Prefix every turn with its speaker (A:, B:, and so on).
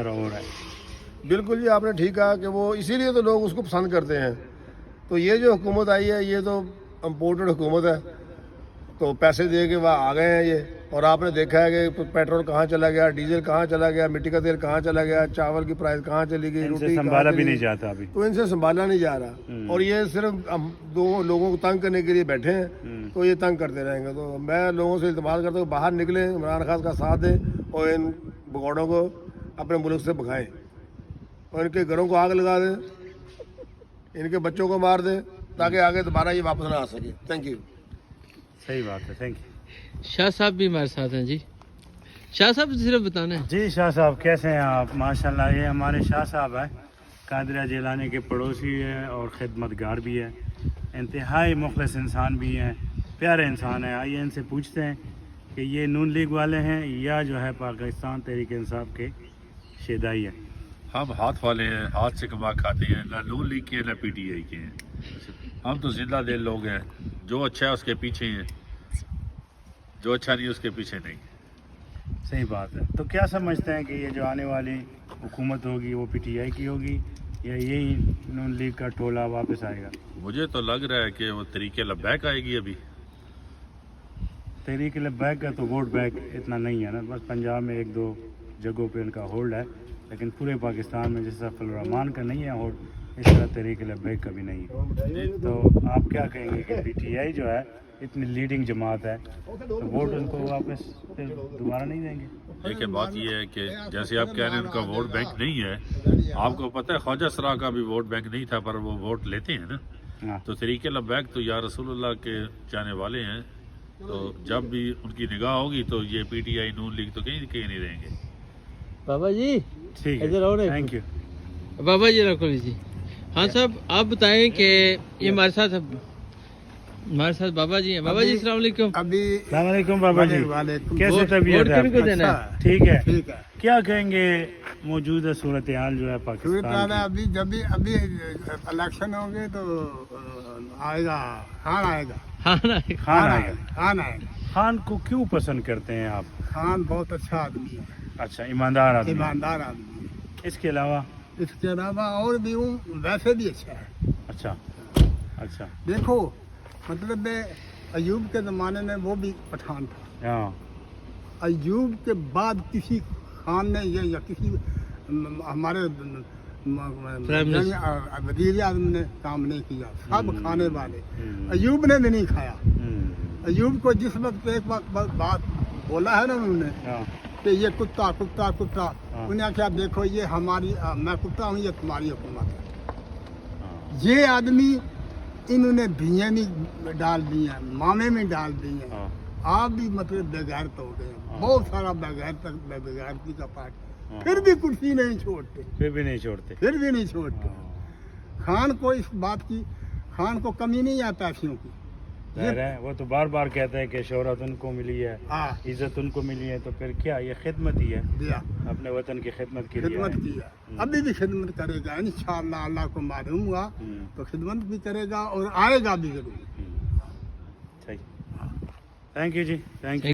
A: ہو رہا ہے.
B: بالکل جی آپ نے ٹھیک کہا کہ وہ اسی لیے تو لوگ اس کو پسند کرتے ہیں. تو یہ جو حکومت آئی ہے یہ تو امپورٹڈ حکومت ہے, تو پیسے دے کے وہ آ گئے ہیں یہ. اور آپ نے دیکھا ہے کہ پیٹرول کہاں چلا گیا, ڈیزل کہاں چلا گیا, مٹی کا تیل کہاں چلا گیا, چاول کی پرائس کہاں چلی گئی,
A: ان سے
B: روٹی
A: سنبھالا
B: کہاں
A: بھی
B: چلی
A: نہیں
B: گئی.
A: جاتا ابھی.
B: تو ان سے سنبھالا نہیں جا رہا, اور یہ صرف ہم دو لوگوں کو تنگ کرنے کے لیے بیٹھے ہیں, تو یہ تنگ کرتے رہیں گے. تو میں لوگوں سے التماس کرتا ہوں کہ باہر نکلیں, عمران خان کا ساتھ دیں اور ان بگوڑوں کو اپنے ملک سے بھگائیں, اور ان کے گھروں کو آگ لگا دیں, ان کے بچوں کو مار دیں, تاکہ آگے دوبارہ یہ واپس نہ آ سکے. Thank you.
A: صحیح بات ہے, تھینک یو.
C: شاہ صاحب بھی ہمارے ساتھ ہیں. جی شاہ صاحب صرف بتانا ہے.
A: جی شاہ صاحب کیسے ہیں آپ؟ ماشاءاللہ یہ ہمارے شاہ صاحب ہیں, قادریہ جیلانی کے پڑوسی ہیں اور خدمت گار بھی ہیں, انتہائی مخلص انسان بھی ہیں, پیارے انسان ہیں. آئیے ان سے پوچھتے ہیں کہ یہ نون لیگ والے ہیں یا جو ہے پاکستان تحریک انصاف کے شیدائی ہیں.
D: ہم ہاتھ والے ہیں, ہاتھ سے کما کھاتے ہیں, نہ نون لیگ کے نہ پی ٹی آئی کے ہیں. ہم تو زندہ دل لوگ ہیں, جو اچھا ہے اس کے پیچھے ہیں, جو اچھا نہیں اس کے پیچھے نہیں.
A: صحیح بات ہے. تو کیا سمجھتے ہیں کہ یہ جو آنے والی حکومت ہوگی وہ پی ٹی آئی کی ہوگی یا یہی نون لیگ کا ٹولہ واپس آئے گا؟
D: مجھے تو لگ رہا ہے کہ وہ طریقے لبیک آئے گی. ابھی
A: تحریک لبیک کا تو ووٹ بینک اتنا نہیں ہے نا, بس پنجاب میں ایک دو جگہوں پہ ان کا ہولڈ ہے, لیکن پورے پاکستان میں جیسا فضل الرحمان کا نہیں ہے ہولڈ, اس طرح تحریک لبیک کا بھی نہیں ہے. تو آپ کیا کہیں گے کہ پی ٹی آئی جو ہے اتنی لیڈنگ جماعت ہے, تو ووٹ ان کو واپس پھر دوبارہ نہیں دیں گے؟
D: دیکھیں بات یہ ہے کہ جیسے آپ کہہ رہے ہیں ان کا ووٹ بینک نہیں ہے, آپ کو پتہ ہے خواجہ سرا کا بھی ووٹ بینک نہیں تھا, پر وہ ووٹ لیتے ہیں نا.
A: ہاں.
D: تو طریقے لبیک تو یا رسول اللہ کے چاہنے والے ہیں, تو جب بھی ان کی نگاہ ہوگی تو یہ P T I known league تو کہیں نہیں رہیں گے.
C: بابا جی
A: ٹھیک
C: ادھر آؤ
A: ہے,
C: نا.
A: Thank you.
C: بابا جی رکھو جی. ہاں صاحب آپ بتائیں کہ یہ ہمارے ساتھ بابا جی ہیں. بابا جی السلام علیکم.
B: ابھی
A: السلام علیکم بابا جی, کیسے
C: ووٹ
A: طبیعت ہے
C: کن
A: آپ
C: کو
A: کی؟
C: دینا ہے؟
A: ٹھیک ہے.
B: ٹھیک ہے.
A: کیا کہیں گے موجودہ صورتحال جو ہے پاکستان کی؟
B: ابھی الیکشن ہوں گے تو آئے گا, خان آئے گا.
C: ہاں نا.
A: خان آئے گا.
B: خان آئے گا.
A: خان کو کیوں پسند کرتے ہیں آپ؟
B: خان بہت اچھا آدمی ہے,
A: اچھا, ایماندار آدمی.
B: ایماندار آدمی ہے.
A: اس کے علاوہ
B: اس کے علاوہ اور بھی ہوں, ویسے بھی اچھا ہے.
A: اچھا اچھا.
B: دیکھو مطلب ایوب کے زمانے میں وہ بھی پٹھان تھا,
A: ہاں.
B: ایوب کے بعد کسی خان نے یہ یا کسی ہمارے وزیر اعظم نے کام نہیں کیا, سب کھانے والے. ایوب نے بھی نہیں کھایا. ایوب کو جس وقت ایک وقت بات بولا ہے نا انہوں نے
A: ہاں.
B: کہ یہ کتا کتا کتا, انہوں نے کیا دیکھو یہ ہماری, میں کتا ہوں, یہ تمہاری حکومت ہے. یہ آدمی انہوں نے بھیاں بھی ڈال دی ہیں, مامے میں ڈال دی ہیں. آپ بھی مطلب بغیرت ہو گئے, بہت سارا بغیرتی کا پارٹ, پھر بھی کرسی نہیں چھوڑتے,
A: پھر بھی نہیں چھوڑتے.
B: خان کو اس بات کی, خان کو کمی نہیں ہے پیسوں کی.
A: ظاہر ہے وہ تو بار بار کہتا ہے کہ شہرت ان کو ملی ہے,
B: ہاں,
A: عزت ان کو ملی ہے, تو پھر کیا یہ خدمت ہی ہے,
B: دیا
A: اپنے وطن کی خدمت کے لیے
B: خدمت کی ہے. ابھی بھی خدمت کرے گا انشاءاللہ, اللہ کو معلوم ہوا تو خدمت بھی کرے گا اور آئے گا بھی ضرور.
A: صحیح. تھینک یو جی, تھینک یو.